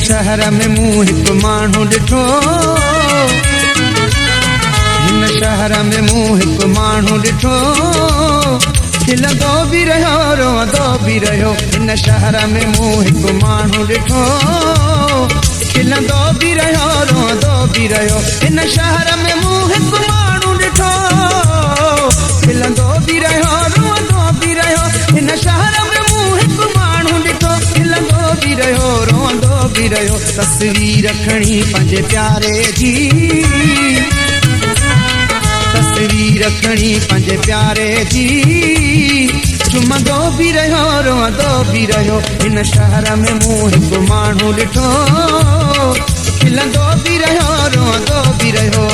शहर में मूं हिकु माण्हू ॾिठो, हिन शहर में मूं हिकु माण्हू ॾिठो, खिलंदो बि रहियो रोअंदो बि रहियो। हिन शहर में मूं हिकु माण्हू ॾिठो, खिलंदो बि रहियो रोअंदो बि रहियो। हिन शहर में मूं हिकु माण्हू ॾिठो, खिलंदो बि रहियो रोअंदो बि रहियो। हिन शहर में मूं हिकु माण्हू ॾिठो, खिलंदो बि रहियो रोअंदो बि रहियो। तस्वीर खणी पंहिंजे प्यारे जी, तस्वीर खणी पंहिंजे प्यारे जी, चुमंदो बि रहियो रोअंदो बि रहियो। हिन शहर में मूं हिकु माण्हू ॾिठो, खिलंदो बि रहियो रोअंदो बि रहियो।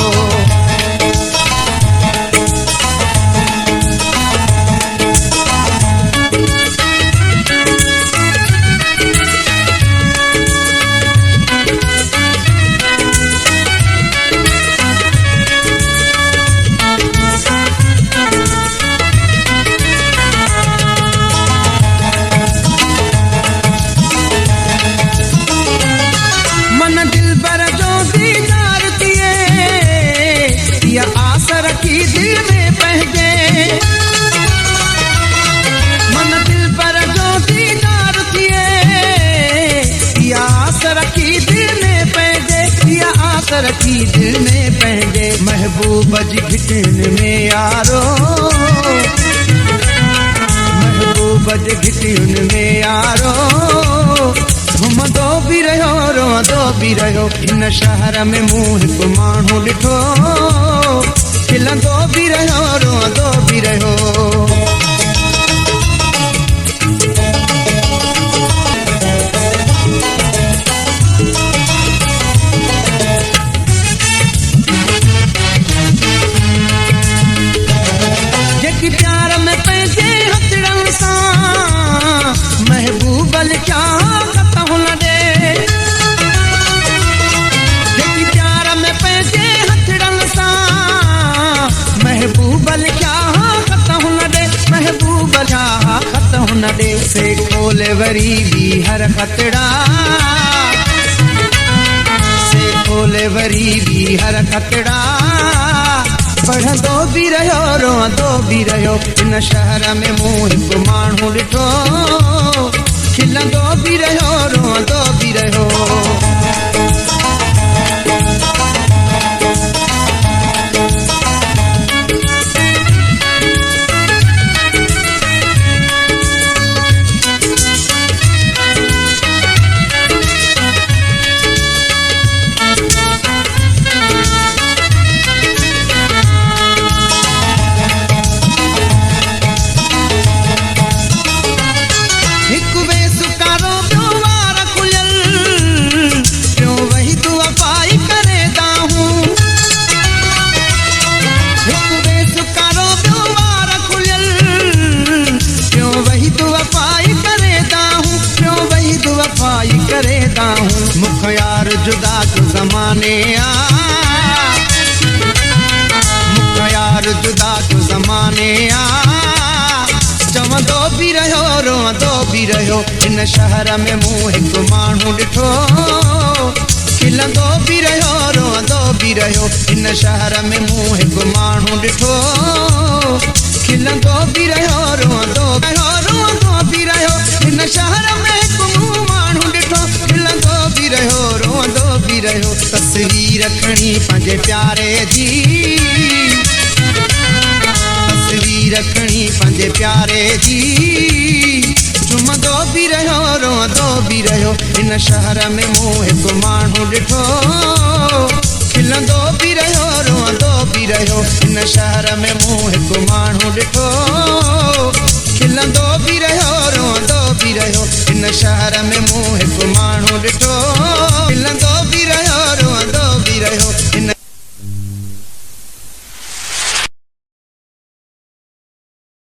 रखी दिल में पंहिंजे महबूब जी घिटिन में यारो, महबूब जी घिटिन में यारो, घुमंदो बि रहियो रोअंदो बि रहियो। हिन शहर में मूं हिकु माण्हू ॾिठो, खिलंदो बि रहियो रोअंदो बि रहियो। महबूबल क्या खत्म न दे, जेकी प्यार में पंहिंजे हथड़नि सां, महबूबल क्या खत्म न दे, महबूबल क्या खत्म न दे। से खोले वरी भी हर खतड़ा, से खोले वरी भी हर खतड़ा, पढ़ंदो बि रहियो रोअंदो बि रहियो। हिन शहर में मूं हिकु माण्हू ॾिठो, खिलंदो बि रहियो रोअंदो बि रहियो। मुख यार जुदा जो ज़माने आ, मुख यार जुदा जो ज़माने आ, चवंदो बि रहियो रोअंदो बि रहियो। हिन शहर में मूं हिकु माण्हू ॾिठो, खिलंदो बि रहियो रोअंदो बि रहियो। हिन शहर में मूं हिकु माण्हू ॾिठो, खिलंदो बि रहियो रोअंदो बि रहियो। हिन शहर में हिकु मूं माण्हू ॾिठो, खिलंदो बि रहियो रोअंदो बि रहियो। तस्वीर खणी पंहिंजे प्यारे जी, तस्वीर खणी पंहिंजे प्यारे जी, चुमंदो बि रहियो रोअंदो बि रहियो। हिन शहर में मूं हिकु माण्हू ॾिठो, खिलंदो बि रहियो रोअंदो बि रहियो। हिन शहर में मूं हिकु माण्हू ॾिठो, खिलंदो बि रहियो रोअंदो बि रहियो। हिन शहर में मूं हिकु माण्हू ॾिठो,